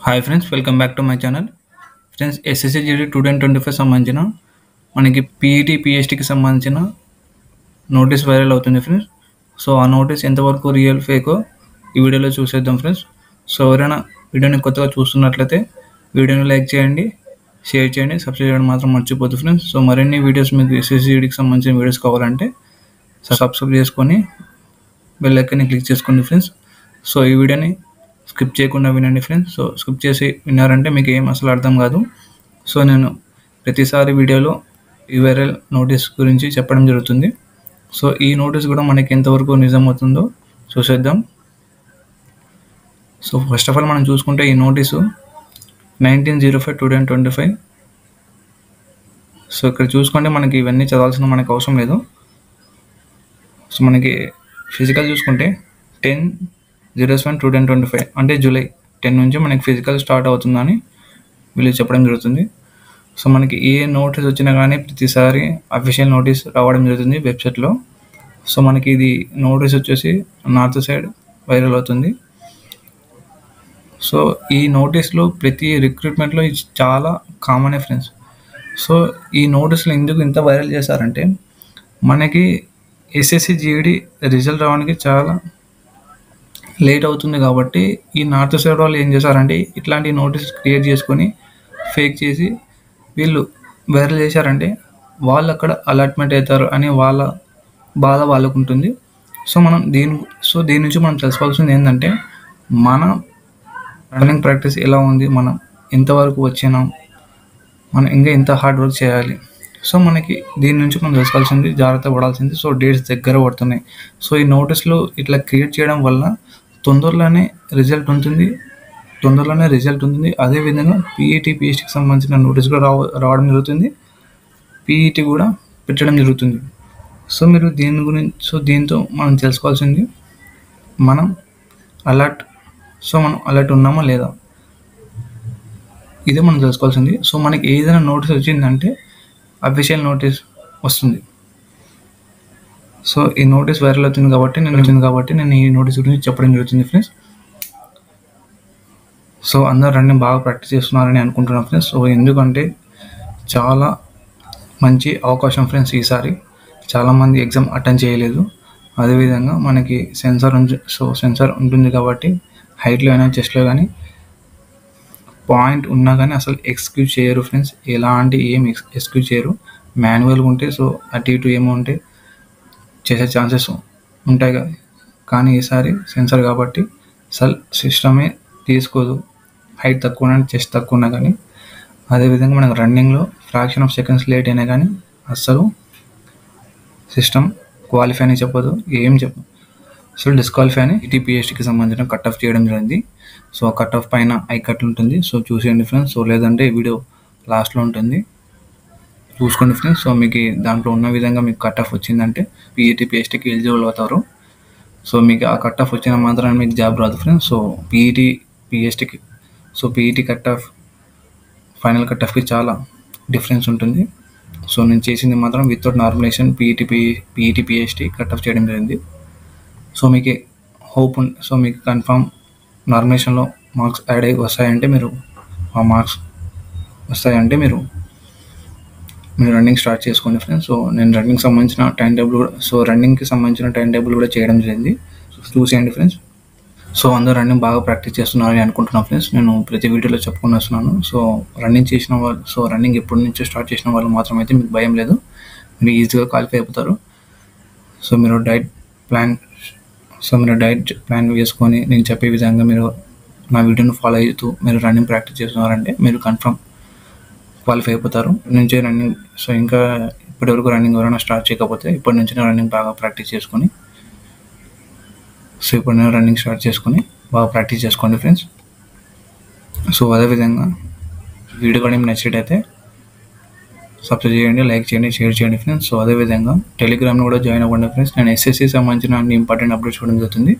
Hi friends, welcome back to my channel. Friends, SSC GD 2025 సంబంధించిన మనకి PET పిఎస్టీకి సంబంధించిన notice viral అవుతుంది friends. So ఆ నోటీస్ ఎంతవరకు రియల్ ఫేకో ఈ వీడియోలో చూసేద్దాం ఫ్రెండ్స్. సో ఎవరైనా వీడియోని కొత్తగా చూస్తున్నట్లయితే వీడియోని లైక్ చేయండి, షేర్ చేయండి, సబ్స్క్రైబ్ చేయడం మాత్రం మర్చిపోద్దు ఫ్రెండ్స్. సో మరిన్ని వీడియోస్ మీకు ఎస్ఎస్సి జీడీకి సంబంధించిన వీడియోస్ కావాలంటే సబ్స్క్రైబ్ చేసుకొని బెల్ ఐకాన్ని క్లిక్ చేసుకోండి ఫ్రెండ్స్. సో ఈ వీడియోని స్కిప్ చేయకుండా వినండి ఫ్రెండ్స్. సో స్కిప్ చేసి విన్నారంటే మీకు ఏం అసలు అర్థం కాదు. సో నేను ప్రతిసారి వీడియోలో ఈ వైరల్ నోటీస్ గురించి చెప్పడం జరుగుతుంది. సో ఈ నోటీస్ కూడా మనకి ఎంతవరకు నిజమవుతుందో చూసేద్దాం. సో ఫస్ట్ ఆఫ్ ఆల్ మనం చూసుకుంటే ఈ నోటీసు 19/05/2025. సో ఇక్కడ చూసుకుంటే మనకి ఇవన్నీ చదవాల్సిన మనకు అవసరం లేదు. సో మనకి ఫిజికల్ చూసుకుంటే 10/07/2025 అంటే జూలై 10 నుంచి మనకి ఫిజికల్ స్టార్ట్ అవుతుందని వీళ్ళు చెప్పడం జరుగుతుంది. సో మనకి ఏ నోటీస్ వచ్చినా కానీ ప్రతిసారి అఫీషియల్ నోటీస్ రావడం జరుగుతుంది వెబ్సైట్లో. సో మనకి ఇది నోటీస్ వచ్చేసి నార్త్ సైడ్ వైరల్ అవుతుంది. సో ఈ నోటీస్లో ప్రతి రిక్రూట్మెంట్లో ఇది చాలా కామనే ఫ్రెండ్స్. సో ఈ నోటీస్లో ఎందుకు ఇంత వైరల్ చేశారంటే మనకి ఎస్ఎస్సి జీడీ రిజల్ట్ రావడానికి చాలా లేట్ అవుతుంది కాబట్టి ఈ నార్త్ సైడ్ వాళ్ళు ఏం చేశారంటే ఇట్లాంటి నోటీస్ క్రియేట్ చేసుకొని ఫేక్ చేసి వీళ్ళు వైరల్ చేశారంటే వాళ్ళు అక్కడ అలాట్మెంట్ అవుతారు అని వాళ్ళ బాధ వాళ్ళకు ఉంటుంది. సో మనం దీని నుంచి మనం తెలుసుకోవాల్సింది ఏంటంటే మన రన్నింగ్ ప్రాక్టీస్ ఎలా ఉంది, మనం ఎంతవరకు వచ్చినాం, మనం ఇంకా ఎంత హార్డ్ వర్క్ చేయాలి. సో మనకి దీని నుంచి మనం తెలుసుకోవాల్సింది, జాగ్రత్త పడాల్సింది. సో డేట్స్ దగ్గర పడుతున్నాయి. సో ఈ నోటీస్లో ఇట్లా క్రియేట్ చేయడం వల్ల తొందరలోనే రిజల్ట్ ఉంటుంది. అదేవిధంగా పీఈటీ పిఎస్టీకి సంబంధించిన నోటీస్ కూడా రావడం జరుగుతుంది, పీఈటీ కూడా పెట్టడం జరుగుతుంది. సో మీరు దీంతో మనం తెలుసుకోవాల్సింది మనం అలర్ట్ ఉన్నామా లేదా, ఇదే మనం తెలుసుకోవాల్సింది. సో మనకి ఏదైనా నోటీస్ వచ్చిందంటే అఫీషియల్ నోటీస్ వస్తుంది. సో ఈ నోటీస్ వైరల్ అవుతుంది కాబట్టి నేను ఈ నోటీస్ గురించి చెప్పడం జరుగుతుంది ఫ్రెండ్స్. సో అందరూ రన్నింగ్ బాగా ప్రాక్టీస్ చేస్తున్నారని అనుకుంటున్నాను ఫ్రెండ్స్. సో ఎందుకంటే చాలా మంచి అవకాశం ఫ్రెండ్స్. ఈసారి చాలామంది ఎగ్జామ్ అటెండ్ చేయలేదు. అదేవిధంగా మనకి సెన్సార్ ఉంటుంది కాబట్టి హైట్లో అయినా చెస్ట్లో కానీ పాయింట్ ఉన్నా కానీ అసలు ఎక్స్క్యూజ్ చేయరు ఫ్రెండ్స్. ఏం ఎక్స్క్యూజ్ చేయరు. మాన్యువల్గా ఉంటే సో అటు ఇటు ఏమో ఉంటే చేసే ఛాన్సెస్ ఉంటాయి కదా, కానీ ఈసారి సెన్సార్ కాబట్టి అసలు సిస్టమే తీసుకోదు. హైట్ తక్కువ ఉన్నా, చెస్ట్ తక్కువ ఉన్నా కానీ. అదేవిధంగా మనకు రన్నింగ్లో ఫ్రాక్షన్ ఆఫ్ సెకండ్స్ లేట్ అయినా కానీ అస్సలు సిస్టమ్ క్వాలిఫై అని చెప్పదు, ఏం చెప్పదు. అసలు డిస్క్వాలిఫై అని ఈటీపీఎస్టీకి సంబంధించిన కట్ ఆఫ్ చేయడం జరిగింది. సో ఆ కట్ ఆఫ్ పైన ఐ కట్ ఉంటుంది. సో చూసేయండి ఫ్రెండ్స్. సో లేదంటే ఈ వీడియో లాస్ట్లో ఉంటుంది, చూసుకోండి ఫ్రెండ్స్. సో మీకు దాంట్లో ఉన్న విధంగా మీకు కట్ ఆఫ్ వచ్చిందంటే పీఈటీ పిఎస్టీకి ఎలిజిబుల్ అవుతారు. సో మీకు ఆ కట్ ఆఫ్ వచ్చిన మాత్రాన్ని మీకు జాబ్ రాదు ఫ్రెండ్స్. సో పీఈటీ పిఎస్టీకి PET cut off final cut ఆఫ్కి చాలా డిఫరెన్స్ ఉంటుంది. సో నేను చేసింది మాత్రం without normalization PET PST cut off చేయడం జరిగింది. సో మీకు సో మీకు కన్ఫామ్ నార్మలైజేషన్లో మార్క్స్ యాడ్ అయ్యి వస్తాయంటే మీరు రన్నింగ్ స్టార్ట్ చేసుకోండి ఫ్రెండ్స్. సో నేను రన్నింగ్కి సంబంధించిన టైం టేబుల్ కూడా చేయడం జరిగింది. చూసేయండి ఫ్రెండ్స్. సో అందరూ రన్నింగ్ బాగా ప్రాక్టీస్ చేస్తున్నారని అనుకుంటున్నాను ఫ్రెండ్స్. నేను ప్రతి వీడియోలో చెప్పుకొని వస్తున్నాను. సో రన్నింగ్ ఎప్పటి నుంచో స్టార్ట్ చేసిన వాళ్ళు మాత్రం అయితే మీకు భయం లేదు, మీరు ఈజీగా క్వాలిఫై అయిపోతారు. సో మీరు డైట్ ప్లాన్ వేసుకొని నేను చెప్పే విధంగా మీరు నా వీడియోని ఫాలో అవుతూ మీరు రన్నింగ్ ప్రాక్టీస్ చేస్తున్నారంటే మీరు కన్ఫర్మ్ క్వాలిఫై అయిపోతారు. రన్నింగ్ సో ఇంకా ఇప్పటివరకు రన్నింగ్ ఎవరైనా స్టార్ట్ చేయకపోతే ఇప్పటి నుంచి రన్నింగ్ బాగా ప్రాక్టీస్ చేసుకొని బాగా ప్రాక్టీస్ చేసుకోండి ఫ్రెండ్స్. సో అదేవిధంగా వీడియో కూడా మీకు నచ్చినట్టయితే సబ్స్క్రైబ్ చేయండి, లైక్ చేయండి, షేర్ చేయండి ఫ్రెండ్స్. సో అదేవిధంగా టెలిగ్రామ్లో కూడా జాయిన్ అవ్వండి ఫ్రెండ్స్. నేను ఎస్ఎస్సి సంబంధించిన అన్ని ఇంపార్టెంట్ అప్డేట్స్ ఇవ్వడం జరుగుతుంది.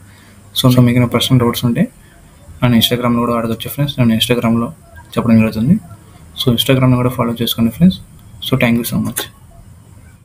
సో మీకు పర్సనల్ డౌట్స్ ఉంటే నన్ను ఇన్స్టాగ్రామ్లో కూడా అడగచ్చు ఫ్రెండ్స్. నేను ఇన్స్టాగ్రామ్లో చెప్పడం జరుగుతుంది. సో ఇన్స్టాగ్రామ్లో కూడా ఫాలో చేసుకోండి friends. So thank you so much.